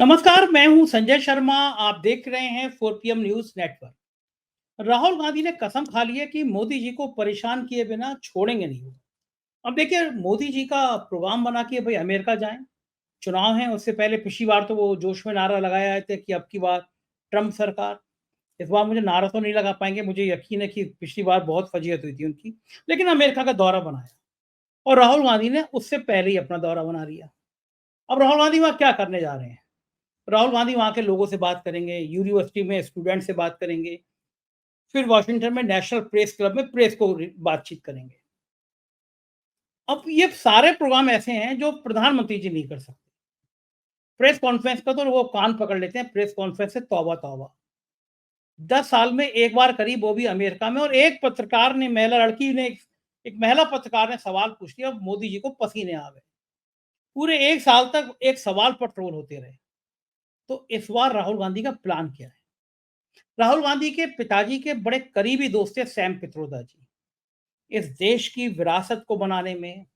नमस्कार, मैं हूं संजय शर्मा। आप देख रहे हैं 4 PM news network. Rahul Gandhi ने कसम खा ली है कि मोदी जी को परेशान किए बिना छोड़ेंगे नहीं वो। अब देखिए, मोदी जी का प्रोग्राम बना के भाई अमेरिका जाएं। चुनाव है, उससे पहले पिछली बार तो वो जोश में नारा लगाए आए थे कि अब की बार ट्रम्प सरकार। इस बार मुझे नारा तो नहीं लगा पाएंगे, मुझे यकीन है कि पिछली बार बहुत फजीहत हुई थी उनकी। लेकिन अमेरिका का दौरा बनाया और राहुल गांधी ने उससे पहले ही अपना दौरा बना लिया। अब राहुल गांधी वहां क्या करने जा रहे हैं? राहुल गांधी वहाँ के लोगों से बात करेंगे, यूनिवर्सिटी में स्टूडेंट से बात करेंगे, फिर वॉशिंगटन में नेशनल प्रेस क्लब में प्रेस को बातचीत करेंगे। अब ये सारे प्रोग्राम ऐसे हैं जो प्रधानमंत्री जी नहीं कर सकते। प्रेस कॉन्फ्रेंस का तो वो कान पकड़ लेते हैं, प्रेस कॉन्फ्रेंस से तौबा तौबा। 10 साल में एक बार करीब, वो भी अमेरिका में। और एक पत्रकार ने, महिला लड़की ने, एक महिला पत्रकार ने सवाल पूछ लिया, मोदी जी को पसीने आ गए। पूरे 1 साल तक एक सवाल पर ट्रोल होते रहे। तो इस बार राहुल गांधी का प्लान क्या है? राहुल गांधी के पिताजी के बड़े करीबी दोस्त थे सैम पित्रोदा जी। इस देश की विरासत को बनाने में,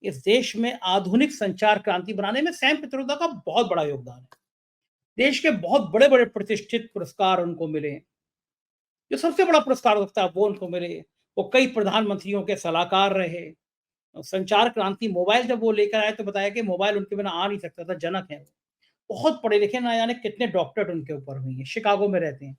इस देश में आधुनिक संचार क्रांति बनाने में सैम पित्रोदा का बहुत बड़ा योगदान है। देश के बहुत बड़े बड़े प्रतिष्ठित पुरस्कार उनको मिले। जो सबसे बड़ा पुरस्कार होता है वो उनको मिले। वो कई प्रधानमंत्रियों के सलाहकार रहे। संचार क्रांति मोबाइल जब वो लेकर आए तो बताया कि मोबाइल उनके बिना आ नहीं सकता था, जनक है वो। बहुत पढ़े लिखे, ना जाने कितने डॉक्टरेट उनके ऊपर हुई है। शिकागो में रहते हैं।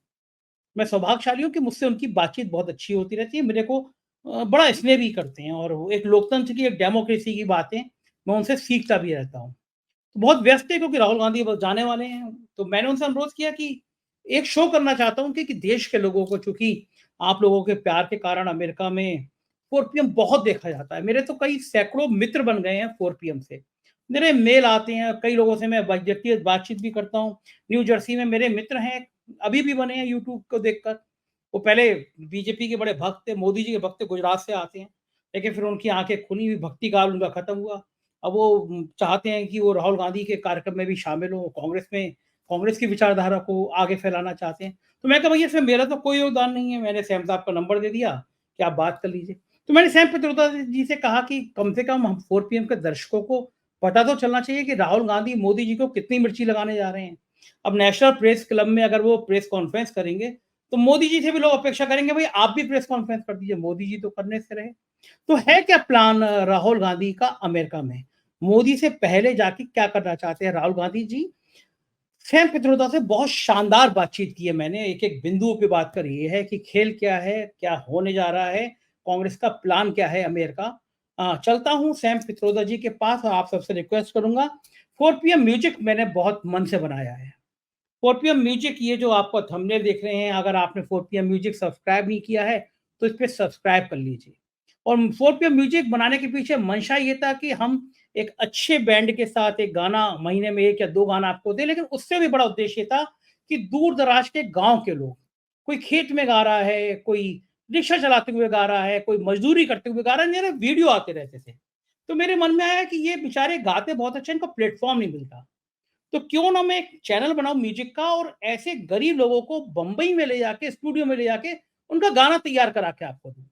मैं सौभाग्यशाली हूँ कि मुझसे उनकी बातचीत बहुत अच्छी होती रहती है। मेरे को बड़ा स्नेह भी करते हैं, और वो एक लोकतंत्र की, एक डेमोक्रेसी की बातें मैं उनसे सीखता भी रहता हूँ। तो बहुत व्यस्त है क्योंकि राहुल गांधी बस जाने वाले हैं। तो मैंने उनसे अनुरोध किया कि एक शो करना चाहता हूँ कि देश के लोगों को, चूंकि आप लोगों के प्यार के कारण अमेरिका में 4 PM बहुत देखा जाता है। मेरे तो कई सैकड़ों मित्र बन गए हैं 4 PM से। मेरे मेल आते हैं, कई लोगों से मैं व्यक्तिगत बातचीत भी करता हूँ। न्यू जर्सी में मेरे मित्र हैं, अभी भी बने हैं यूट्यूब को देखकर। वो पहले बीजेपी के बड़े भक्त थे, मोदी जी के भक्त थे, गुजरात से आते हैं। लेकिन फिर उनकी आंखें खुली हुई, भक्ति काल उनका खत्म हुआ। अब वो चाहते हैं कि वो राहुल गांधी के कार्यक्रम में भी शामिल हों, कांग्रेस में, कांग्रेस की विचारधारा को आगे फैलाना चाहते हैं। तो मैं कहा, भैया इसमें मेरा तो कोई योगदान नहीं है। मैंने सैम साहब का नंबर दे दिया कि आप बात कर लीजिए। तो मैंने सैम पित्रोदा जी से कहा कि कम से कम हम 4 PM के दर्शकों को पता तो चलना चाहिए कि राहुल गांधी मोदी जी को कितनी मिर्ची लगाने जा रहे हैं। अब नेशनल प्रेस क्लब में अगर वो प्रेस कॉन्फ्रेंस करेंगे तो मोदी जी से भी लोग अपेक्षा करेंगे, भाई आप भी प्रेस कॉन्फ्रेंस कर दीजिए, मोदी जी तो करने से रहे। तो है क्या प्लान राहुल गांधी का अमेरिका में? मोदी से पहले जाके क्या करना चाहते हैं राहुल गांधी जी? सैम पित्रोदा से बहुत शानदार बातचीत की है मैंने। एक एक बिंदुओं पे बात करी है कि खेल क्या है, क्या होने जा रहा है, कांग्रेस का प्लान क्या है अमेरिका। चलता हूँ सैम पित्रोदा जी के पास और आप सबसे रिक्वेस्ट करूंगा। 4 PM म्यूजिक मैंने बहुत मन से बनाया है। 4 PM म्यूजिक, ये जो आपको थंबनेल देख रहे हैं, अगर आपने 4 PM म्यूजिक सब्सक्राइब नहीं किया है तो इस पे सब्सक्राइब कर लीजिए। और 4 PM म्यूजिक बनाने के पीछे मंशा ये था कि हम एक अच्छे बैंड के साथ एक गाना, महीने में 1 या 2 गाना आपको दें। लेकिन उससे भी बड़ा उद्देश्य था कि दूर दराज के गांव के लोग, कोई खेत में गा रहा है, कोई रिक्शा चलाते हुए गा रहा है, कोई मजदूरी करते हुए गा रहा है, मेरे वीडियो आते रहते थे। तो मेरे मन में आया कि ये बेचारे गाते बहुत अच्छा, इनको प्लेटफॉर्म नहीं मिलता। तो क्यों ना मैं एक चैनल बनाऊं म्यूजिक का, और ऐसे गरीब लोगों को बंबई में ले जाके, स्टूडियो में ले जाके उनका गाना तैयार करा के आपको दूं।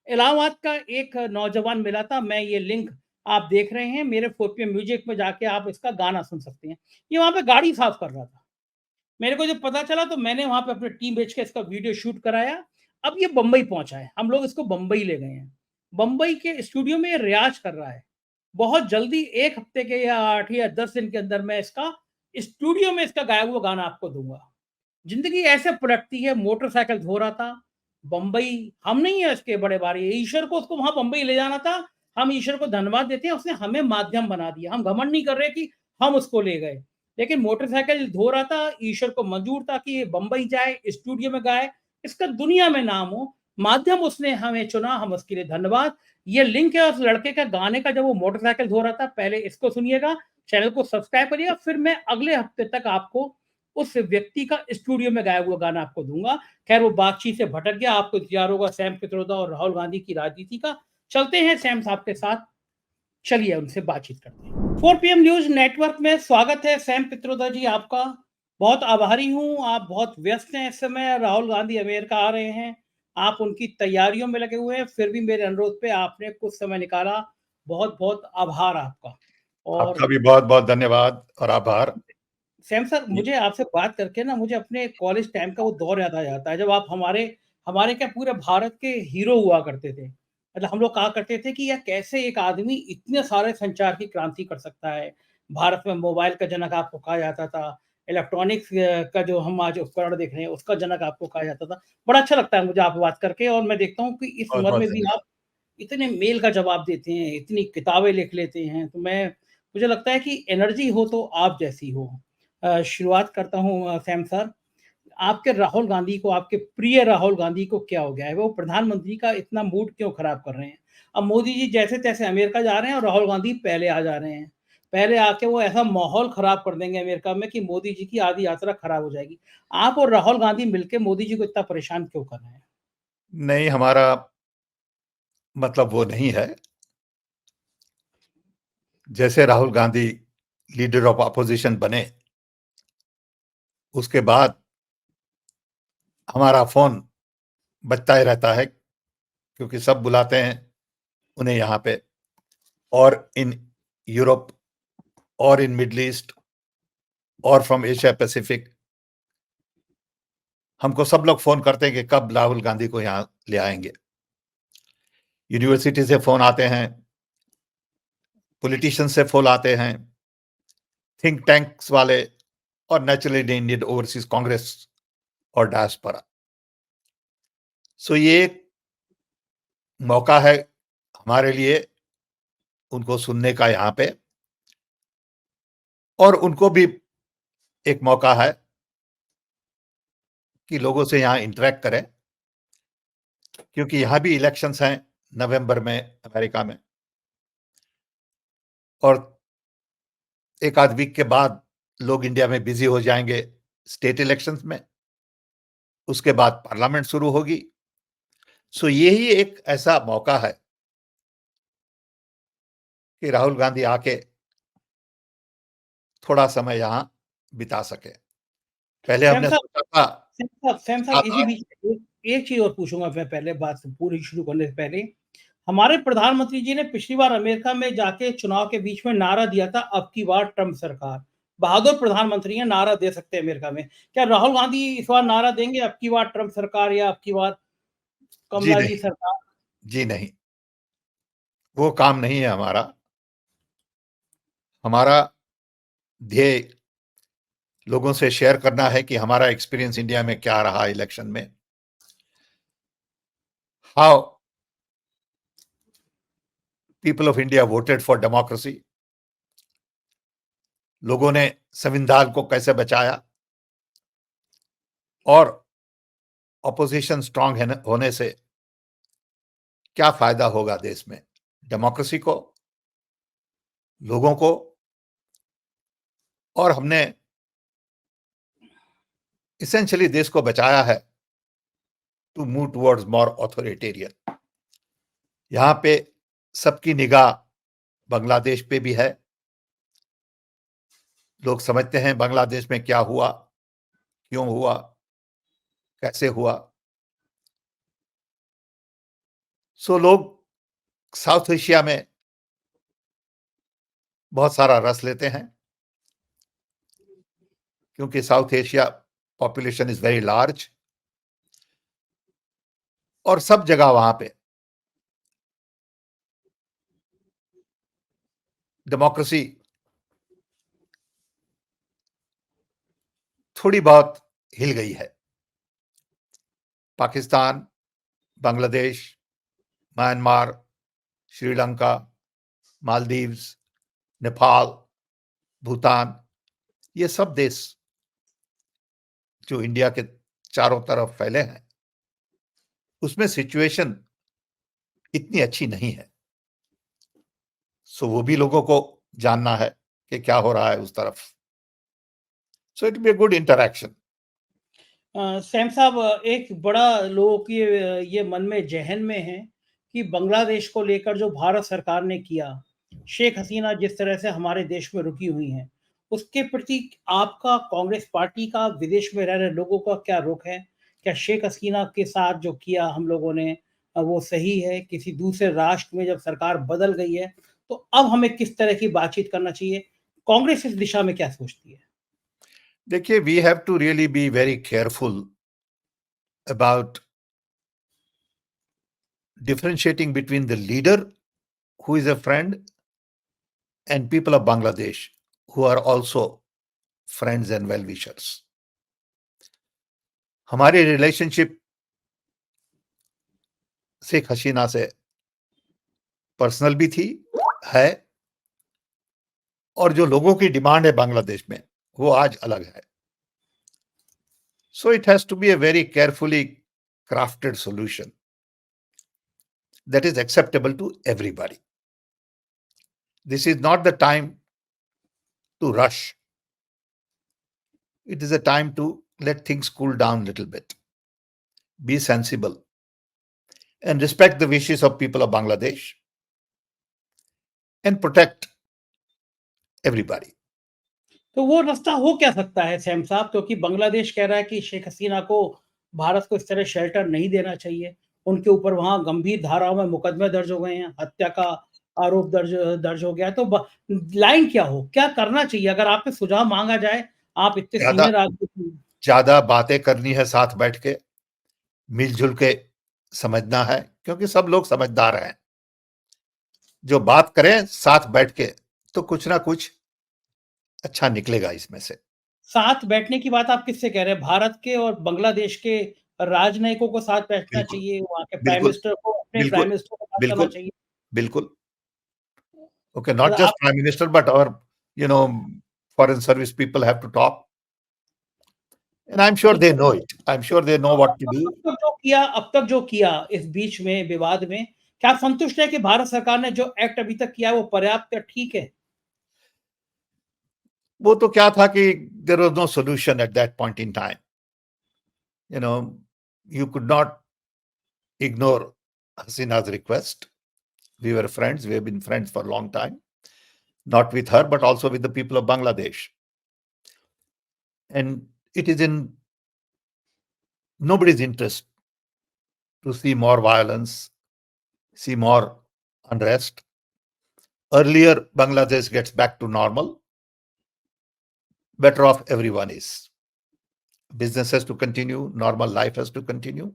इलाहाबाद का एक नौजवान मिला था, मैं ये लिंक आप देख रहे हैं मेरे 4 PM म्यूजिक में, जाके आप इसका गाना सुन सकते हैं। ये वहां पे गाड़ी साफ कर रहा था। मेरे को जब पता चला तो मैंने वहां पे अपनी टीम भेज के इसका वीडियो शूट कराया। अब ये बंबई पहुंचा है, हम लोग इसको बंबई ले गए हैं। बंबई के स्टूडियो में ये रियाज कर रहा है। बहुत जल्दी, 1 हफ्ते के या 8 या 10 दिन के अंदर मैं इसका स्टूडियो में इसका गाया हुआ गाना आपको दूंगा। जिंदगी ऐसे पलटती है। मोटरसाइकिल धो रहा था बंबई, हम नहीं है इसके बड़े भारी, ईश्वर को उसको वहां बंबई ले जाना था। हम ईश्वर को धन्यवाद देते हैं, उसने हमें माध्यम बना दिया। हम घमंड नहीं कर रहे कि हम उसको ले गए। लेकिन मोटरसाइकिल धो रहा था, ईश्वर को मंजूर था कि ये बंबई जाए, स्टूडियो में गाए, इसका दुनिया में नाम हो। माध्यम उसने हमें चुना, हम उसके लिए धन्यवाद। ये लिंक है उस लड़के का गाने का जब वो मोटरसाइकिल धो रहा था। पहले इसको सुनिएगा, चैनल को सब्सक्राइब करिएगा, फिर मैं अगले हफ्ते तक आपको उस व्यक्ति का स्टूडियो में गाया हुआ गाना आपको दूंगा। खैर, वो बातचीत से भटक गया। आपको इंतजार होगा सैम पित्रोदा और राहुल गांधी की राजनीति का। चलते हैं सैम साहब के साथ, चलिए उनसे बातचीत करते हैं। 4 PM न्यूज नेटवर्क में स्वागत है सैम पित्रोदा जी आपका। बहुत आभारी हूं, आप बहुत व्यस्त हैं इस समय। राहुल गांधी अमेरिका आ रहे हैं, आप उनकी तैयारियों में लगे हुए हैं, फिर भी मेरे अनुरोध पे आपने कुछ समय निकाला। बहुत बहुत आभार आपका। और आपका भी बहुत बहुत धन्यवाद और आभार। सैम सर, ये मुझे आपसे बात करके ना मुझे अपने कॉलेज टाइम का वो दौर याद आ जाता है, जब आप हमारे हमारे क्या पूरे भारत के हीरो हुआ करते थे। मतलब हम लोग कहा करते थे कि यार कैसे एक आदमी इतने सारे संचार की क्रांति कर सकता है। भारत में मोबाइल का जनक आपको कहा जाता था, इलेक्ट्रॉनिक्स का जो हम आज उपकरण देख रहे हैं, उसका जनक आपको कहा जाता था। बड़ा अच्छा लगता है मुझे आपसे बात करके और मैं देखता हूँ कि इस उम्र बहुत-बहुत में भी धन्यवाद। आप इतने मेल का जवाब देते हैं, इतनी किताबें लिख लेते हैं, तो मुझे लगता है कि एनर्जी हो तो आप जैसी हो। शुरुआत करता हूँ सैम सर, आपके राहुल गांधी को, आपके प्रिय राहुल गांधी को क्या हो गया है? वो प्रधानमंत्री का इतना मूड क्यों खराब कर रहे हैं? अब मोदी जी जैसे-तैसे अमेरिका जा रहे हैं और राहुल गांधी पहले आ जा रहे हैं। पहले आके वो ऐसा माहौल खराब कर देंगे अमेरिका में कि मोदी जी की आधी यात्रा खराब हो जाएगी। आप और राहुल गांधी मिलके मोदी जी को इतना परेशान क्यों कर रहे हैं? नहीं, हमारा मतलब वो नहीं है। जैसे Rahul Gandhi leader of opposition बने, उसके बाद हमारा फ़ोन बजता ही रहता है, क्योंकि सब बुलाते हैं उन्हें यहाँ पे, और इन यूरोप और इन मिडल ईस्ट और फ्रॉम एशिया पैसिफिक। हमको सब लोग फ़ोन करते हैं कि कब राहुल गांधी को यहाँ ले आएँगे। यूनिवर्सिटी से फ़ोन आते हैं, पॉलिटिशियन से फ़ोन आते हैं, थिंक टैंक्स वाले, और नेचुरली इंडियन ओवरसीज कांग्रेस और डायस्पोरा। सो ये एक मौका है हमारे लिए उनको सुनने का यहाँ पे, और उनको भी एक मौका है कि लोगों से यहाँ इंटरैक्ट करें, क्योंकि यहाँ भी इलेक्शंस हैं नवंबर में अमेरिका में, और एक आध वीक के बाद लोग इंडिया में बिजी हो जाएंगे स्टेट इलेक्शंस में, उसके बाद पार्लियामेंट शुरू होगी। सो यही एक ऐसा मौका है कि राहुल गांधी आके थोड़ा समय यहाँ बिता सके। पहले सैम हमने साहब सोचा था सैम साहब, सात इसी आठ। बीच में एक चीज़ और पूछूँगा मैं पहले बात पूरी शुरू करने से पहले। हमारे प्रधानमंत्री जी ने पिछली बार अमेरिका में जाके चुनाव के बीच में नारा दिया था, अब की बार ट्रम्प सरकार। बहादुर प्रधानमंत्री हैं, नारा दे सकते हैं अमेरिका में। क्या राहुल गांधी इस बार नारा देंगे, अब की बार ट्रम्प सरकार या अब की बार जी कमला जी नहीं, सरकार? जी नहीं, वो काम नहीं है हमारा। हमारा ध्येय लोगों से शेयर करना है कि हमारा एक्सपीरियंस इंडिया में क्या रहा इलेक्शन में, how people of India voted for democracy, लोगों ने संविधान को कैसे बचाया, और ऑपोजिशन स्ट्रांग होने से क्या फायदा होगा देश में, डेमोक्रेसी को, लोगों को। और हमने इसेंशियली देश को बचाया है to move towards more authoritarian. यहां पे सबकी निगाह बांग्लादेश पे भी है। लोग समझते हैं बांग्लादेश में क्या हुआ, क्यों हुआ, कैसे हुआ। सो लोग साउथ एशिया में बहुत सारा रस लेते हैं, क्योंकि south Asia population is very large, और सब जगह वहां पे डेमोक्रेसी थोड़ी बहुत हिल गई है। पाकिस्तान, बांग्लादेश, म्यांमार, श्रीलंका, मालदीव्स, नेपाल, भूटान, ये सब देश जो इंडिया के चारों तरफ फैले हैं, उसमें सिचुएशन इतनी अच्छी नहीं है। सो वो भी लोगों को जानना है कि क्या हो रहा है उस तरफ। So it be a good interaction. Sam साहब, एक बड़ा लोगों की ये मन में जहन में है कि बांग्लादेश को लेकर जो भारत सरकार ने किया, शेख हसीना जिस तरह से हमारे देश में रुकी हुई हैं, उसके प्रति आपका, कांग्रेस पार्टी का, विदेश में रह रहे लोगों का क्या रुख है? क्या शेख हसीना के साथ जो किया हम लोगों ने वो सही है? किसी दूसरे राष्ट्र में जब सरकार बदल गई है, तो अब हमें किस तरह की बातचीत करना चाहिए? कांग्रेस इस दिशा में क्या सोचती है? देखिए, we have to really be very careful about differentiating between the leader who is a friend and people of Bangladesh who are also friends and well-wishers. हमारी रिलेशनशिप शेख हसीना से पर्सनल भी थी, है, और जो लोगों की डिमांड है बांग्लादेश में वो आज अलग है. So it has to be a very carefully crafted solution that is acceptable to everybody. This is not the time to rush. It is a time to let things cool down a little bit, be sensible, and respect the wishes of people of Bangladesh and protect everybody. तो वो रास्ता हो क्या सकता है Sam साहब? क्योंकि बांग्लादेश कह रहा है कि शेख हसीना को भारत को इस तरह शेल्टर नहीं देना चाहिए। उनके ऊपर वहाँ गंभीर धाराओं में मुकदमे दर्ज हो गए हैं, हत्या का आरोप दर्ज दर्ज हो गया है। तो ब लाइन क्या हो? क्या करना चाहिए? अगर आपसे सुझाव माँगा जाए, आप इतने ज्यादा सीनियर आदमी। ज्यादा बातें करनी है साथ बैठ के, मिलजुल के समझना है, क्योंकि सब लोग समझदार हैं. जो बात करें साथ बैठ के तो कुछ ना कुछ अच्छा निकलेगा इसमें से. साथ बैठने की बात आप किससे कह रहे हैं? भारत के और बांग्लादेश के राजनयिकों को साथ बैठना बिल्कुल, चाहिए, वहाँ के प्राइम बिल्कुल, मिनिस्टर को अपने प्राइम बिल्कुल, मिनिस्टर को बात करना बिल्कुल, चाहिए। बिल्कुल. Okay, मतलब not just आप Prime Minister, but our, you know, foreign service people have to talk. And I'm sure तो they know it. I'm sure they know what to do. अब तक जो किया इस बीच में विवाद में, क्या आप संतुष्ट हैं कि भारत सरकार ने जो एक्ट अभी तक किया है वो पर्याप्त या ठीक है? वो तो क्या था कि there was no solution at that point in time. You know, you could not ignore Hasina's request. We were friends. We have been friends for a long time. Not with her, but also with the people of Bangladesh. And it is in nobody's interest to see more violence, see more unrest. Earlier, Bangladesh gets back to normal, better off everyone is. Business has to continue, normal life has to continue.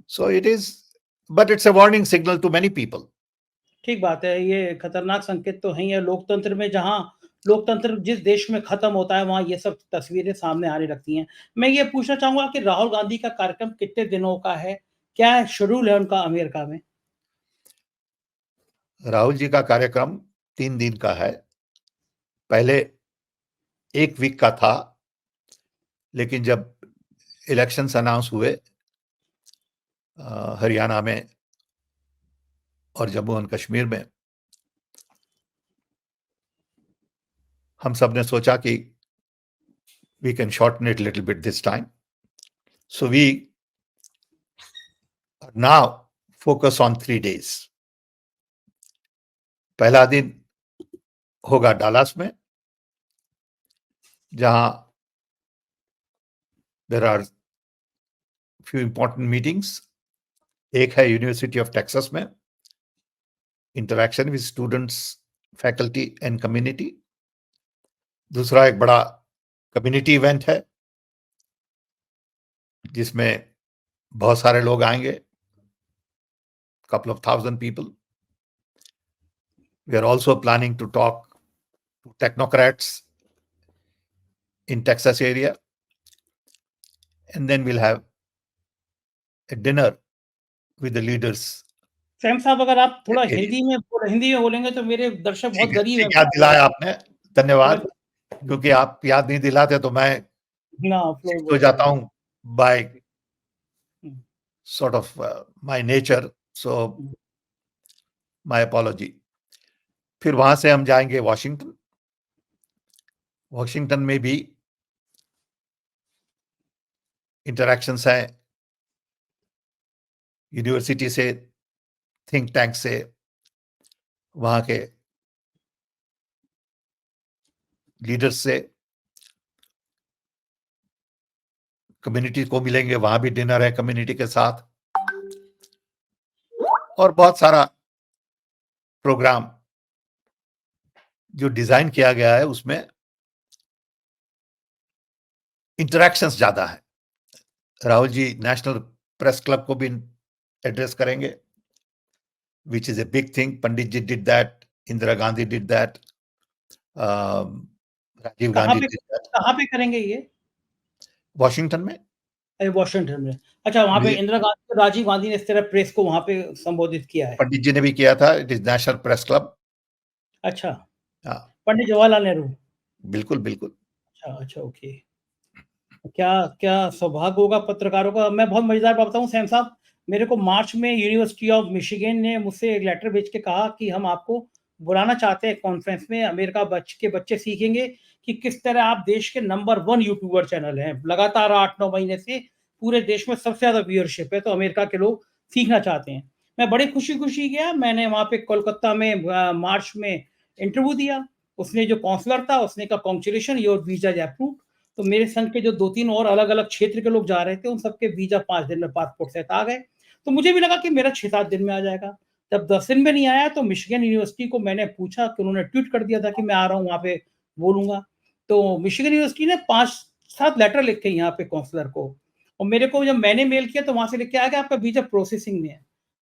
So it is, but it's a warning signal to many people. ठीक बात है, ये खतरनाक संकेत तो है ही है। लोकतंत्र में जहाँ लोकतंत्र जिस देश में खत्म होता है, वहाँ ये सब तस्वीरें सामने आने लगती हैं। मैं ये पूछना चाहूँगा कि राहुल गांधी का कार्यक्रम कितने दिनों का है? क्या शेड्यूल है उनका अमेरिका में? राहुल जी का कार्यक्रम 3 दिन का है. पहले 1 वीक का था, लेकिन जब इलेक्शंस अनाउंस हुए हरियाणा में और जम्मू एंड कश्मीर में, हम सब ने सोचा कि we can shorten it a little bit this time. So we now focus on 3 days. पहला दिन होगा डालास में, जहां there are few important meetings. एक है यूनिवर्सिटी ऑफ टेक्सास में, interaction with students, faculty and community. दूसरा एक बड़ा कम्युनिटी इवेंट है जिसमें बहुत सारे लोग आएंगे, couple of thousand people. We are also planning to talk to technocrats in Texas area, and then we'll have a dinner with the leaders. Sam साहब, अगर आप थोड़ा area. हिंदी में बोलेंगे तो मेरे दर्शक बहुत गरीब हैं। ठीक याद दिलाया आपने, धन्यवाद. मैं क्योंकि आप याद नहीं दिलाते तो मैं ना फ्लोर शिफ्ट हो बोल जाता हूँ by hmm, sort of my nature. So hmm. my apology. फिर वहां से हम जाएंगे वॉशिंगटन. वॉशिंगटन में भी इंटरैक्शंस हैं यूनिवर्सिटी से, थिंक टैंक से, वहां के लीडर्स से, कम्युनिटी को मिलेंगे, वहां भी डिनर है कम्युनिटी के साथ, और बहुत सारा प्रोग्राम जो डिजाइन किया गया है उसमें इंटरैक्शंस ज्यादा है। Rahul ji national press club को भी एड्रेस करेंगे, which is a big thing. Pandit ji did that, Indira Gandhi did that, Rajiv कहाँ Gandhi पे did that. कहाँ पे करेंगे ये? वॉशिंगटन में। वॉशिंगटन में। अच्छा, वहाँ पे मुझे इंदिरा गांधी, राजीव गांधी ने इस तरह प्रेस को वहाँ पे संबोधित किया है। पंडित जी ने भी किया था। It is national press club. अच्छा, हाँ, पंडित जवाहरलाल नेहरू। बिल्कुल बिल्कुल। अच्छा अच्छा, ओके। क्या क्या सौभाग्य होगा पत्रकारों का। मैं बहुत मजेदार बात बताऊं सैम साहब, मेरे को मार्च में यूनिवर्सिटी ऑफ मिशिगन ने मुझसे एक लेटर भेज के कहा कि हम आपको बुलाना चाहते हैं कॉन्फ्रेंस में। अमेरिका के बच्चे सीखेंगे कि किस तरह आप देश के नंबर 1 यूट्यूबर चैनल हैं, लगातार 8-9 महीने से पूरे देश में सबसे ज्यादा व्यूअरशिप है, तो अमेरिका के लोग सीखना चाहते हैं। मैं बड़ी खुशी खुशी गया, मैंने वहां पे कोलकाता में मार्च में इंटरव्यू दिया। उसने जो काउंसलर था उसने कहा कॉन्ग्रेचुलेशन योर वीजा अप्रूव्ड। तो मेरे संघ के जो 2-3 और अलग-अलग क्षेत्र के लोग जा रहे थे, उन सबके वीजा 5 दिन में पासपोर्ट सहित आ गए। तो मुझे भी लगा कि मेरा 6-7 दिन में आ जाएगा। जब 10 दिन में नहीं आया तो मिशिगन यूनिवर्सिटी को मैंने पूछा कि उन्होंने ट्वीट कर दिया था कि मैं आ रहा हूँ वहाँ पे बोलूँगा। तो मिशिगन यूनिवर्सिटी ने 5-7 लेटर लिखे यहाँ पे काउंसलर को, और मेरे को जब मैंने मेल किया तो वहाँ से लिख के आया कि आपका वीजा प्रोसेसिंग में है।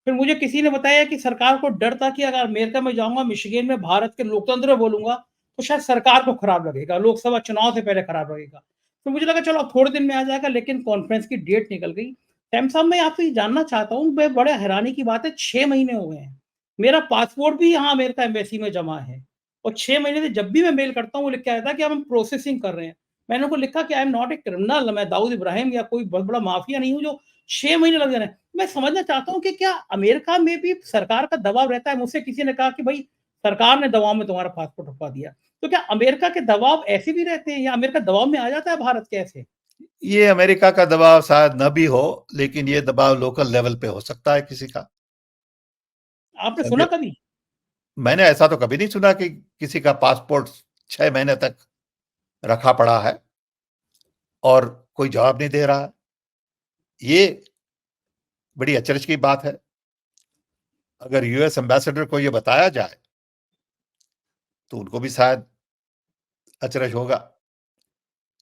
फिर मुझे किसी ने बताया कि सरकार को डर था कि अगर अमेरिका में जाऊँगा, मिशिगन में भारत के लोकतंत्र में बोलूँगा, तो शायद सरकार को खराब लगेगा, लोकसभा चुनाव से पहले खराब लगेगा। तो मुझे लगा चलो अब थोड़े दिन में आ जाएगा, लेकिन कॉन्फ्रेंस की डेट निकल गई। सैम साहब, मैं आपसे ये जानना चाहता हूँ, मैं बड़े हैरानी की बात है 6 महीने हो गए हैं। मेरा पासपोर्ट भी यहाँ अमेरिका एम्बेसी में जमा है, और 6 महीने से जब भी मैं मेल करता हूँ वो लिख के आता है कि अब हम प्रोसेसिंग कर रहे हैं। मैंने उनको लिखा कि I am not a criminal, मैं दाऊद इब्राहिम या कोई बहुत बड़ा माफिया नहीं हूँ जो 6 महीने लग जा रहे हैं। मैं समझना चाहता हूँ कि क्या अमेरिका में भी सरकार का दबाव रहता है? मुझसे किसी ने कहा कि भाई सरकार ने दबाव में तुम्हारा पासपोर्ट रुकवा दिया। तो क्या अमेरिका के दबाव ऐसे भी रहते हैं, या अमेरिका दबाव में आ जाता है भारत के ऐसे? ये अमेरिका का दबाव शायद न भी हो, लेकिन ये दबाव लोकल लेवल पे हो सकता है किसी का। आपने सुना अमे- कभी? मैंने ऐसा तो कभी नहीं सुना कि किसी का पासपोर्ट 6 महीने तक रखा पड़ा है और कोई जवाब नहीं दे रहा है। ये बड़ी अचरज की बात है। अगर यूएस एम्बेसडर को ये बताया जाए तो उनको भी शायद अचरज होगा।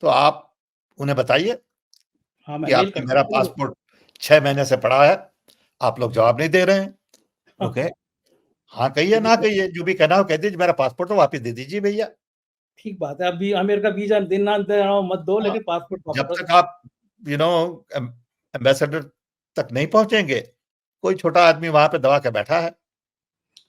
तो आप उन्हें बताइए हाँ, कि मैं मेल आपने करता मेरा हूँ। पासपोर्ट 6 महीने से पड़ा है, आप लोग जवाब नहीं दे रहे हैं। ओके, हाँ कहिए ना देखिए, कहिए, जो भी कहना हो कह दीजिए, मेरा पासपोर्ट तो वापस दे दीजिए भैया। ठीक बात है। अभी अमेरिका वीज़ा देना देना मत दो, हाँ, लेकिन पासपोर्ट जब वापस। तक आप यू नो एम्बेसडर तक नहीं पहुंचेंगे, कोई छोटा आदमी वहां पे दबा के बैठा है।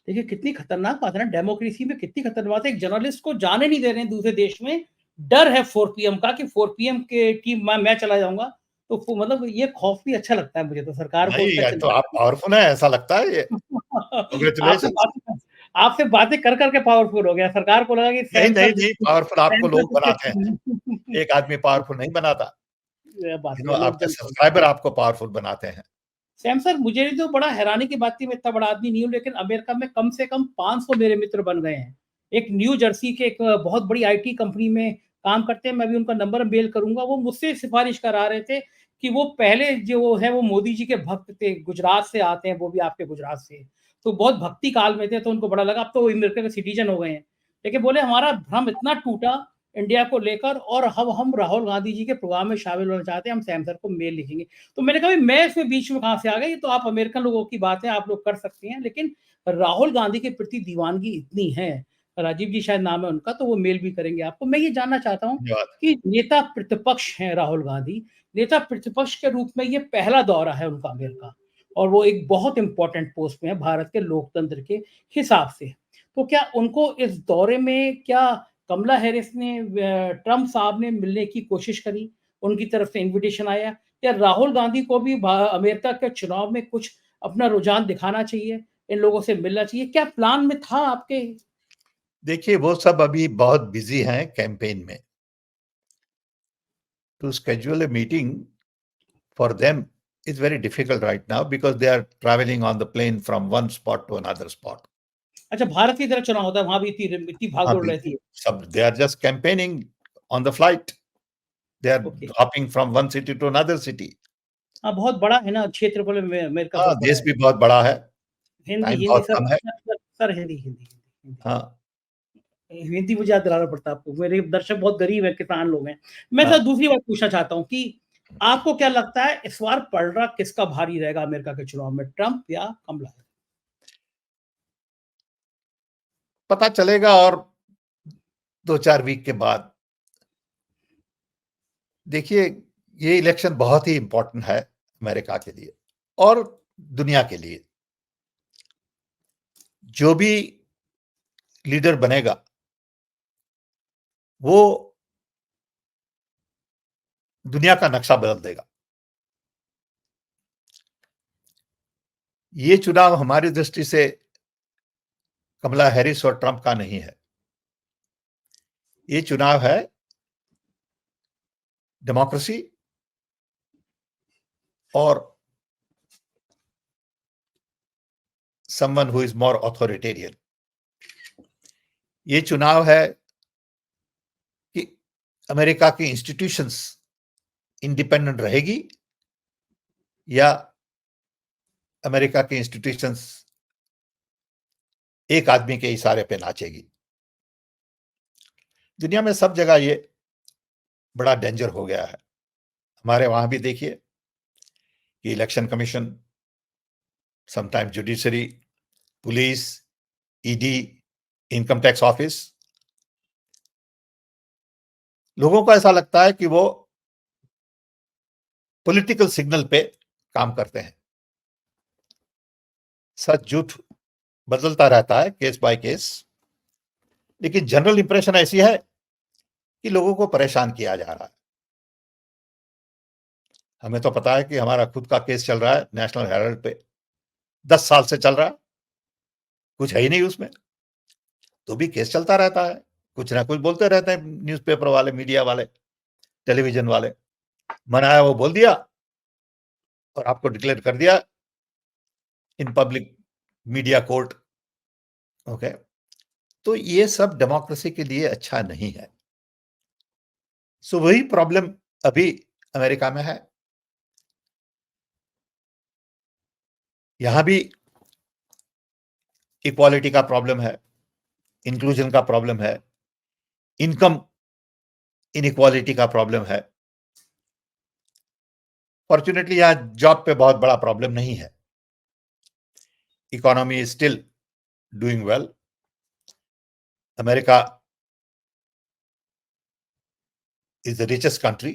देखिए कितनी खतरनाक बात है ना, डेमोक्रेसी में कितनी खतरनाक बात है। एक जर्नलिस्ट को जाने नहीं दे रहे हैं दूसरे देश में। डर है 4 पीएम का कि 4 पीएम के की मैं चला जाऊँगा। तो मतलब ये खौफ भी अच्छा लगता है मुझे, तो सरकार को नहीं, उनका ये तो चिंता आप पावरफुल हैं ऐसा लगता है ये। आपसे कांग्रेचुलेशंस। बातें आपसे बातें कर कर के पावरफुल हो गया। सरकार को लगा कि नहीं सैम नहीं सर नहीं, पावरफुल आपको सैम लोग सर बनाते हैं, एक आदमी पावरफुल नहीं बनाता। ये बात है, लोग आपके जनता। सब्सक्राइबर आपको पावरफुल बनाते हैं। सैम सर, मुझे तो बड़ा हैरानी की बात थी, मैं इतना बड़ा आदमी नहीं हूँ, लेकिन अमेरिका में कम से कम 500 मेरे मित्र बन गए हैं। एक न्यू जर्सी के एक बहुत बड़ी आईटी कंपनी में काम करते हैं, मैं भी उनका नंबर मेल करूंगा। वो मुझसे सिफारिश करा रहे थे कि वो पहले जो है वो मोदी जी के भक्त थे, गुजरात से आते हैं, वो भी आपके गुजरात से। तो बहुत भक्ति काल में थे, तो उनको बड़ा लगा। अब तो वो अमेरिका के सिटीजन हो गए हैं, लेकिन बोले हमारा भ्रम इतना टूटा इंडिया को लेकर, और हम राहुल गांधी जी के प्रोग्राम में शामिल होना चाहते हैं, हम सैम सर को मेल लिखेंगे। तो मैंने कहा मैं इसमें बीच में कहाँ से आ गई, तो आप अमेरिकन लोगों की बात है, आप लोग कर सकते हैं, लेकिन राहुल गांधी के प्रति दीवानगी इतनी है, राजीव जी शायद नाम है उनका, तो वो मेल भी करेंगे आपको। मैं ये जानना चाहता हूँ धन्यवाद। कि नेता प्रतिपक्ष हैं राहुल गांधी, नेता प्रतिपक्ष के रूप में ये पहला दौरा है उनका अमेरिका, और वो एक बहुत इंपॉर्टेंट पोस्ट में है भारत के लोकतंत्र के हिसाब से। तो क्या उनको इस दौरे में क्या कमला हैरिस ने, ट्रंप साहब ने मिलने की कोशिश करी, उनकी तरफ से इनविटेशन आया, या राहुल गांधी को भी अमेरिका के चुनाव में कुछ अपना रुझान दिखाना चाहिए, इन लोगों से मिलना चाहिए, क्या प्लान में था आपके? देखिए, वो सब अभी बहुत बिजी हैं कैंपेन में। To schedule a meeting for them is very difficult right now because they are traveling on the plane from one spot to another spot. अच्छा, भारत की तरह चुनाव होता है, वहां भी इतनी इतनी भाग हाँ, दौड़ रहती बिल्कुल। है। सब they are just campaigning on the flight. They are okay. hopping from one city to another city. हाँ, बहुत बड़ा है ना क्षेत्रफल में, अमेरिका हाँ, बहुत बड़ा देश है। भी बहुत बड़ा है, हिंदी टाइम हिंदी बहुत सर कम है। Sir, sir Hindi Hindi Hindi Hindi. हाँ, हिंदी मुझे याद दिलाना पड़ता है आपको, मेरे दर्शक बहुत गरीब है, किसान लोग हैं। मैं हाँ। सर दूसरी बात पूछना चाहता हूँ कि आपको क्या लगता है इस बार पलड़ा किसका भारी रहेगा अमेरिका के चुनाव में, ट्रंप या कमला हैरिस? पता चलेगा और 2-4 वीक के बाद। देखिए, ये इलेक्शन बहुत ही इंपॉर्टेंट है अमेरिका के लिए और दुनिया के लिए। जो भी लीडर बनेगा, वो दुनिया का नक्शा बदल देगा। ये चुनाव हमारी दृष्टि से कमला हैरिस और ट्रंप का नहीं है। ये चुनाव है डेमोक्रेसी और someone who is more authoritarian। ये चुनाव है कि अमेरिका की इंस्टीट्यूशंस इंडिपेंडेंट रहेगी या अमेरिका की इंस्टीट्यूशंस एक आदमी के इशारे पे नाचेगी। दुनिया में सब जगह ये बड़ा डेंजर हो गया है। हमारे वहां भी देखिए कि election commission, sometimes judiciary, police, ED, income tax office, लोगों को ऐसा लगता है कि वो पॉलिटिकल सिग्नल पे काम करते हैं। सच झूठ बदलता रहता है केस बाय केस, लेकिन जनरल इंप्रेशन ऐसी है कि लोगों को परेशान किया जा रहा है। हमें तो पता है कि हमारा खुद का केस चल रहा है नेशनल हेराल्ड पे, 10 साल से चल रहा है, कुछ है ही नहीं उसमें, तो भी केस चलता रहता है। कुछ ना कुछ बोलते रहते हैं न्यूज़पेपर वाले, मीडिया वाले, टेलीविजन वाले। मन आया वो बोल दिया और आपको डिक्लेयर कर दिया in public media court. Okay, तो ये सब डेमोक्रेसी के लिए अच्छा नहीं है। सो वही प्रॉब्लम अभी अमेरिका में है। यहां भी इक्वालिटी का प्रॉब्लम है, इंक्लूजन का प्रॉब्लम है, इनकम इनइक्वालिटी का प्रॉब्लम है। फॉर्चुनेटली यहां जॉब पे बहुत बड़ा प्रॉब्लम नहीं है। Economy is still doing well. America is the richest country.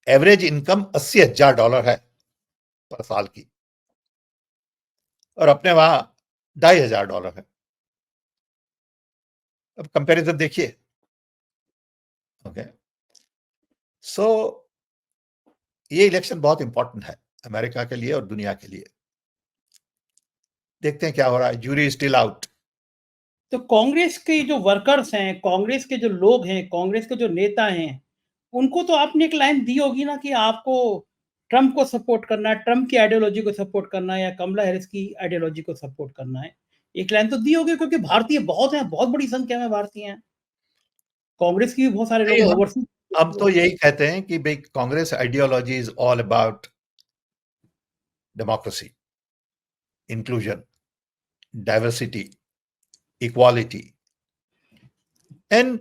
Average income $80,000 है पर साल की, और अपने वहां $2,500 है। अब कंपैरिजन देखिए। ओके, सो ये इलेक्शन बहुत इंपॉर्टेंट है अमेरिका के लिए और दुनिया के लिए। देखते हैं क्या हो रहा है। Jury still out. तो कांग्रेस के जो वर्कर्स हैं, कांग्रेस के जो लोग हैं, कांग्रेस के जो नेता हैं, उनको तो आपने एक लाइन दी होगी ना कि आपको ट्रंप को सपोर्ट करना है, ट्रंप की आइडियोलॉजी को सपोर्ट करना है या कमला हैरिस की आइडियोलॉजी को सपोर्ट करना है। एक लाइन तो दी होगी क्योंकि भारतीय बहुत हैं, बहुत बड़ी संख्या में भारतीय हैं। कांग्रेस की भी बहुत सारे लोग नहीं, हैं हम ओवरसीज। हम तो यही कहते हैं कि भाई Congress ideology is all about democracy, inclusion, diversity, equality, and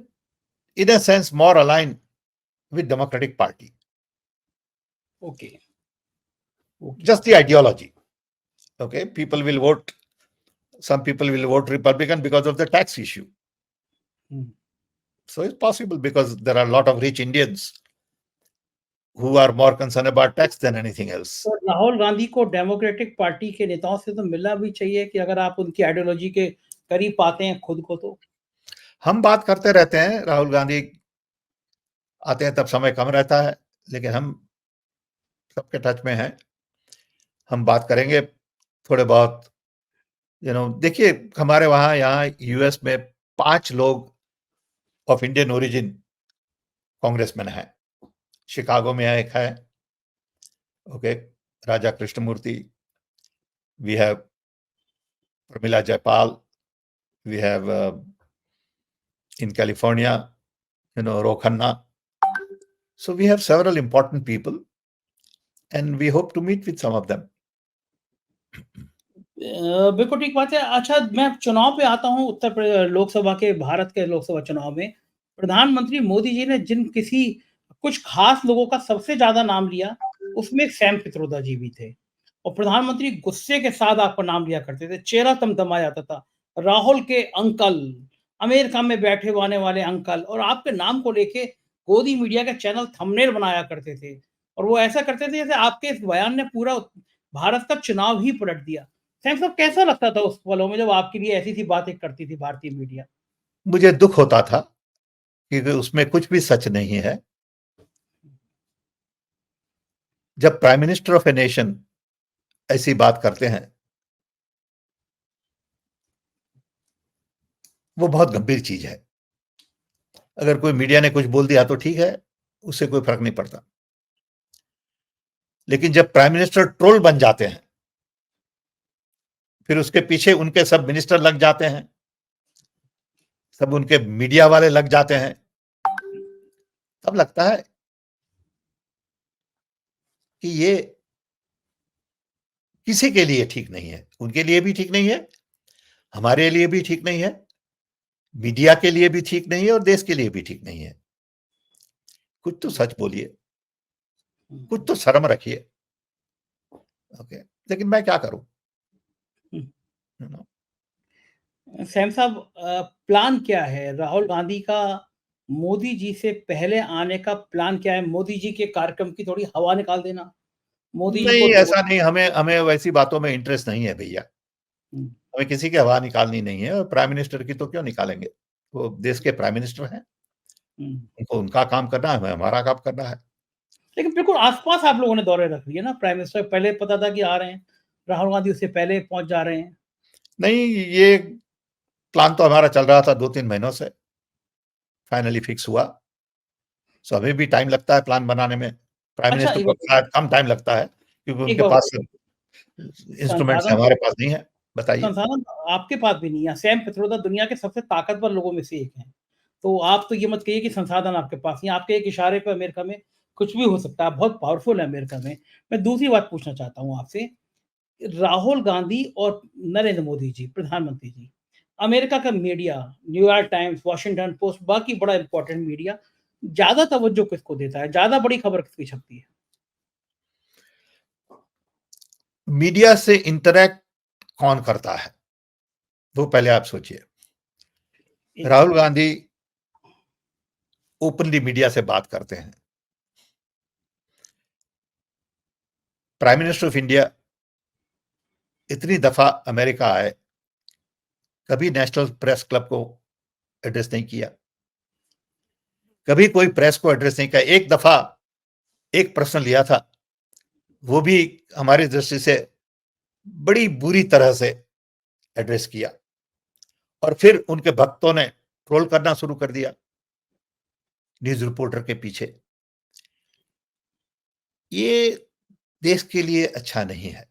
in a sense more aligned with Democratic Party. Okay, okay. Just the ideology. Okay, people will vote. Some people will vote Republican because of the tax issue. Hmm. So it's possible because there are a lot of rich Indians who are more concerned about tax than anything else. तो राहुल गांधी को democratic party के नेताओं से तो मिलना भी चाहिए कि अगर आप उनकी आइडियोलॉजी के करीब पाते हैं खुद को तो। हम बात करते रहते हैं, राहुल गांधी आते हैं तब समय कम रहता है, लेकिन हम सबके टच में हैं। हम बात करेंगे थोड़े बहुत। देखिए, हमारे वहां यहाँ यूएस में 5 लोग ऑफ इंडियन ओरिजिन कांग्रेसमैन है। शिकागो में एक है, okay, Raja Krishnamoorthi. We have Pramila Jayapal. We have in California, Ro Khanna. So we have several important people and we hope to meet with some of them. बिल्कुल ठीक बात है। अच्छा, मैं चुनाव पे आता हूँ, लोकसभा के, भारत के लोकसभा चुनाव में प्रधानमंत्री मोदी जी ने जिन किसी कुछ खास लोगों का सबसे ज़्यादा नाम लिया, उसमें सैम पित्रोदा जी भी थे। और प्रधानमंत्री गुस्से के साथ आपका नाम लिया करते थे, चेहरा तमतमा जाता था। राहुल के अंकल, अमेरिका में बैठे आने वाले अंकल, और आपके नाम को लेके गोदी मीडिया के चैनल थंबनेल बनाया करते थे। और वो ऐसा करते थे जैसे आपके इस बयान ने पूरा भारत का चुनाव ही पलट दिया। सैम साहब, कैसा लगता था उस पलों में जब आपके लिए ऐसी-सी बातें करती थी भारतीय मीडिया? मुझे दुख होता था क्योंकि उसमें कुछ भी सच नहीं है। जब prime minister of a nation ऐसी बात करते हैं, वो बहुत गंभीर चीज है। अगर कोई मीडिया ने कुछ बोल दिया तो ठीक है, उससे कोई फर्क नहीं पड़ता। लेकिन जब प्राइम मिनिस्टर ट्रोल बन जाते हैं, फिर उसके पीछे उनके सब मिनिस्टर लग जाते हैं, सब उनके मीडिया वाले लग जाते हैं, तब लगता है कि ये किसी के लिए ठीक नहीं है। उनके लिए भी ठीक नहीं है, हमारे लिए भी ठीक नहीं है, मीडिया के लिए भी ठीक नहीं है और देश के लिए भी ठीक नहीं है। कुछ तो सच बोलिए, कुछ तो शर्म रखिए। ओके, लेकिन मैं क्या करूं? हुँ। यू नो सैम साहब, प्लान क्या है? राहुल गांधी का मोदी जी से पहले आने का प्लान क्या है? मोदी जी के कार्यक्रम की थोड़ी हवा निकाल देना? मोदी जी को नहीं, दो। ऐसा नहीं। हमें हमें वैसी बातों में इंटरेस्ट नहीं है भैया। हुँ, हमें किसी की हवा निकालनी नहीं है और प्राइम मिनिस्टर की तो क्यों निकालेंगे? वो देश के प्राइम मिनिस्टर हैं, हुँ। उनको उनका काम करना है, हमें हमारा काम करना है। लेकिन बिल्कुल आस-पास आप लोगों ने दौरे रख दिए ना, प्राइम मिनिस्टर पहले पता था कि आ रहे हैं, राहुल गांधी उससे पहले पहुँच जा रहे हैं। नहीं, ये प्लान तो हमारा चल रहा था 2-3 महीनों से, फाइनली फिक्स हुआ। सो अभी भी टाइम लगता है प्लान बनाने में। प्राइम अच्छा, मिनिस्टर एक को बात शायद कम टाइम लगता है क्योंकि एक उनके बात पास बताइए, इंस्ट्रूमेंट्स संसाधन हमारे पास नहीं है। बताइए। संसाधन आपके पास भी नहीं है। सैम पित्रोदा दुनिया के सबसे ताकतवर लोगों में से एक हैं। तो आप तो ये मत कहिए कि संसाधन आपके पास नहीं है। आपके एक इशारे पे अमेरिका में कुछ भी हो सकता है। आप बहुत पावरफुल हैं अमेरिका में। मैं दूसरी बात पूछना चाहता हूँ आपसे, राहुल गांधी और नरेंद्र मोदी जी, प्रधानमंत्री जी, अमेरिका का media, New York times, Washington post, बाकी बड़ा इम्पोर्टेंट मीडिया, ज़्यादा तवज्जो किसको देता है? ज़्यादा बड़ी खबर किसकी छपती है? मीडिया से इंटरैक्ट कौन करता है? वो पहले आप सोचिए। एक राहुल गांधी ओपनली मीडिया से बात करते हैं। प्राइम मिनिस्टर ऑफ इंडिया इतनी दफा अमेरिका आए, कभी नेशनल प्रेस क्लब को एड्रेस नहीं किया, कभी कोई प्रेस को एड्रेस नहीं किया। एक दफा एक प्रश्न लिया था, वो भी हमारी दृष्टि से बड़ी बुरी तरह से एड्रेस किया, और फिर उनके भक्तों ने ट्रोल करना शुरू कर दिया न्यूज रिपोर्टर के पीछे। ये देश के लिए अच्छा नहीं है।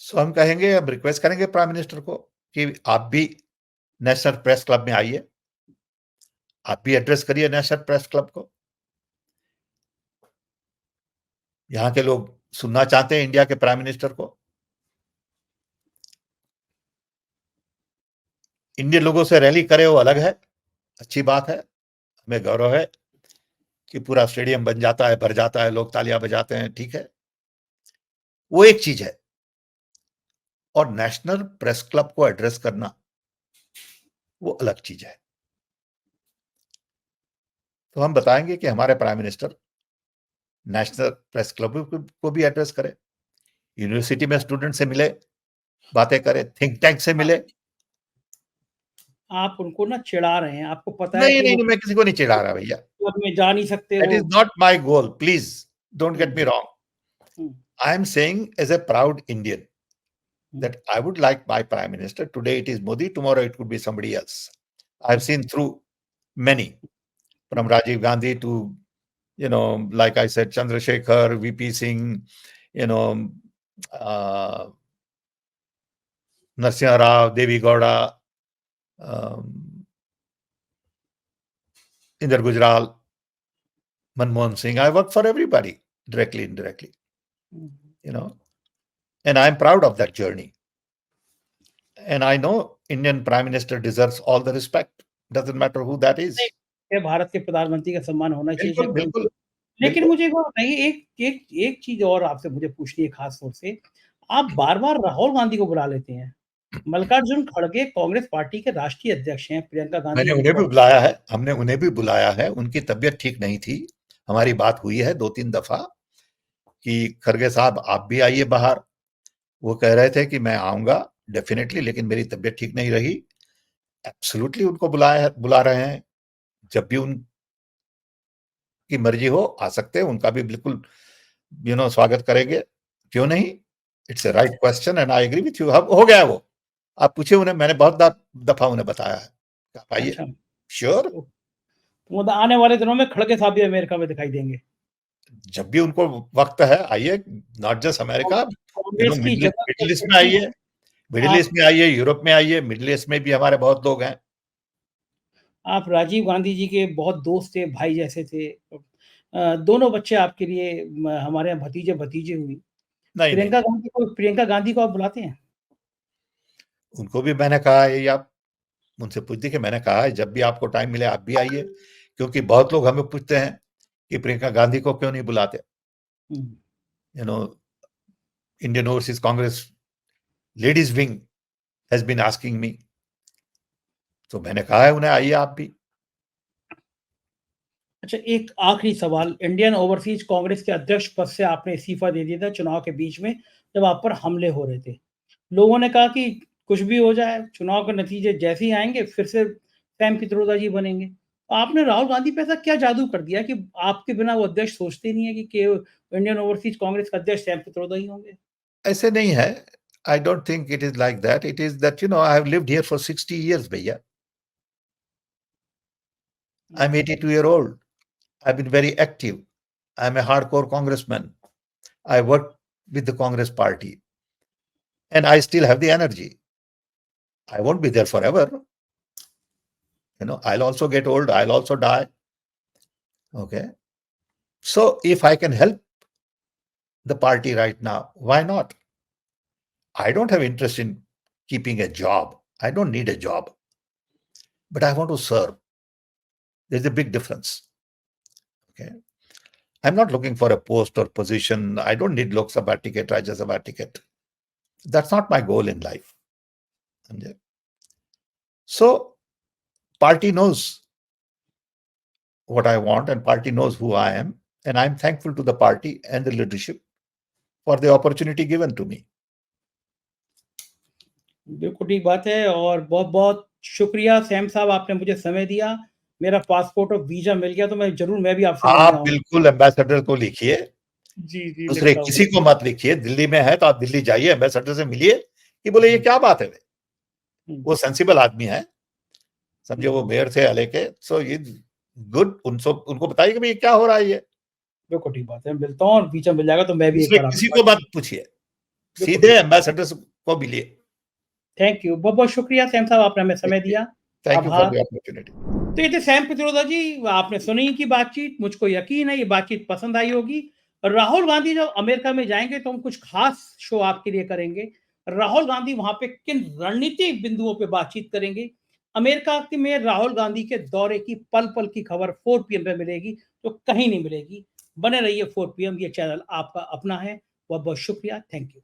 सो हम कहेंगे, अब रिक्वेस्ट करेंगे प्राइम मिनिस्टर को कि आप भी नेशनल प्रेस क्लब में आइए, आप भी एड्रेस करिए नेशनल प्रेस क्लब को। यहाँ के लोग सुनना चाहते हैं इंडिया के प्राइम मिनिस्टर को। इंडियन लोगों से रैली करे वो अलग है, अच्छी बात है, हमें गौरव है कि पूरा स्टेडियम बन जाता है, भर जाता है, लोग तालियां बजाते हैं, ठीक है, वो एक चीज है। और नेशनल प्रेस क्लब को एड्रेस करना वो अलग चीज है। तो हम बताएंगे कि हमारे prime minister national press club को भी एड्रेस करें, यूनिवर्सिटी में स्टूडेंट से मिले, बातें करें, थिंक टैंक से मिले। आप उनको ना चिढ़ा रहे हैं। आपको पता है नहीं कि नहीं वो नहीं, मैं किसी को नहीं चिढ़ा रहा भैया। क्लब में जा नहीं सकते दैट वो। Is not my goal, please don't um, get me wrong. Um, I am saying as a proud Indian um, that I would like my prime minister. Today it is Modi, tomorrow it could be somebody else. I've hmm, seen through many, hmm, from Rajiv Gandhi to, like I said, Chandrasekhar, VP Singh, you know, uh, Narasimha Rao, Devi Gowda, um, Inder Gujral, Manmohan Singh. I work for everybody, directly, indirectly, hmm. you know. and I am proud of that journey. And I know Indian Prime Minister deserves all the respect. Doesn't matter who that is. ये भारत के प्रधानमंत्री का सम्मान होना चाहिए। बिल्कुल, बिल्कुल, लेकिन बिल्कुल। मुझे एक बात बताइए, एक चीज़ और आपसे मुझे पूछनी है खास तौर से, आप बार-बार राहुल गांधी को बुला लेते हैं। मल्लिकार्जुन खड़गे कांग्रेस पार्टी के राष्ट्रीय अध्यक्ष हैं, प्रियंका गांधी मैंने उन्हें भी बुलाया है, हमने उन्हें भी बुलाया है, उनकी तबीयत ठीक नहीं थी। हमारी बात हुई है 2-3 दफा कि खड़गे साहब आप भी आइए बाहर। वो कह रहे थे कि मैं आऊँगा डेफिनिटली, लेकिन मेरी तबीयत ठीक नहीं रही। एब्सोल्युटली उनको बुला रहे हैं। जब भी उनकी मर्जी हो आ सकते हैं, उनका भी बिल्कुल स्वागत करेंगे। क्यों नहीं? It's a right question and I agree with you. अब हो गया वो। आप पूछिए उन्हें, मैंने बहुत दफा उन्हें बताया है। आप आइए। अच्छा, श्योर। मतलब आने वाले दिनों में खड़गे साहब भी अमेरिका में दिखाई देंगे। जब भी उनको वक्त है आइए, नॉट जस्ट अमेरिका, कांग्रेस की मिडिल ईस्ट में आइए, मिडिल ईस्ट में आइए, यूरोप में आइए। मिडिल ईस्ट में भी हमारे बहुत लोग हैं। आप राजीव गांधी जी के बहुत दोस्त थे, भाई जैसे थे। दोनों बच्चे आपके लिए हमारे यहाँ भतीजे हुई। नहीं नहीं, प्रियंका गांधी को आप बुलाते हैं? उनको भी मैंने कहा है, या उनसे पूछ देखिए, मैंने कहा है जब भी आपको टाइम मिले आप भी आइए, क्योंकि बहुत लोग हमें पूछते हैं कि प्रियंका गांधी को क्यों नहीं बुलाते। Indian Overseas Congress ladies wing has been asking me, तो मैंने कहा है उन्हें आइए आप भी। अच्छा, एक आखिरी सवाल, इंडियन ओवरसीज कांग्रेस के अध्यक्ष पद से आपने इस्तीफा दे दिया था चुनाव के बीच में, जब आप पर हमले हो रहे थे। लोगों ने कहा कि कुछ भी हो जाए, चुनाव के नतीजे जैसे ही आएंगे फिर से सैम पित्रोदा जी बनेंगे। आपने राहुल गांधी पे ऐसा क्या जादू कर दिया कि आपके बिना वो अध्यक्ष सोचते नहीं है कि इंडियन ओवरसीज कांग्रेस का अध्यक्ष सैम पित्रोदा ही होंगे? ऐसे नहीं है। I don't think it is like that. It is that I have lived here for 60 years भैया। I am 82 year old. I've been very active. I'm a hardcore congressman. I worked with the Congress party and I still have the energy. I won't be there forever. I'll also get old. I'll also die. Okay. So if I can help the party right now, why not? I don't have interest in keeping a job. I don't need a job, but I want to serve. There's a big difference. Okay. I'm not looking for a post or position. I don't need Lok Sabha ticket, Rajya Sabha ticket. That's not my goal in life. So party knows what I want and party knows who I am, and I'm thankful to the party and the leadership for the opportunity given to me. बिल्कुल ठीक बात है और बहुत-बहुत शुक्रिया Sam साहब, आपने मुझे समय दिया। मेरा पासपोर्ट और वीज़ा मिल गया तो मैं भी आपसे मिलने आप आऊँगा। बिल्कुल एम्बेसडर को लिखिए, जी, दूसरे लिखता हूँ। किसी को मत लिखिए। दिल्ली में है तो आप दिल्ली जाइए, एम्बेसडर से मिलिए कि बोले ये क्या बात है। वो सेंसिबल आदमी है, समझे, वो मेयर थे हले के। सो ये गुड। उनको बताइए कि भाई ये क्या हो रहा है। ये बिल्कुल ठीक बात है, मैं मिलता हूँ और वीज़ा मिल जाएगा तो मैं भी एक दूसरे बार किसी आपके को मत पूछिए, सीधे एम्बेसडर को मिलिए। थैंक यू, बहुत-बहुत शुक्रिया सैम साहब, आपने हमें समय दिया। थैंक यू फॉर आभार। The opportunity. तो ये थे सैम पित्रोदा जी, आपने सुनी की बातचीत, मुझको यकीन है ये बातचीत पसंद आई होगी। राहुल गांधी जब अमेरिका में जाएँगे तो हम कुछ खास शो आपके लिए करेंगे। राहुल गांधी वहाँ पे किन रणनीतिक बिंदुओं पे बातचीत करेंगे, अमेरिका में राहुल गांधी के दौरे की पल-पल की खबर 4 पीएम पे मिलेगी, तो कहीं नहीं मिलेगी। बने रहिए 4 पीएम, ये चैनल आपका अपना है। बहुत-बहुत शुक्रिया, थैंक यू।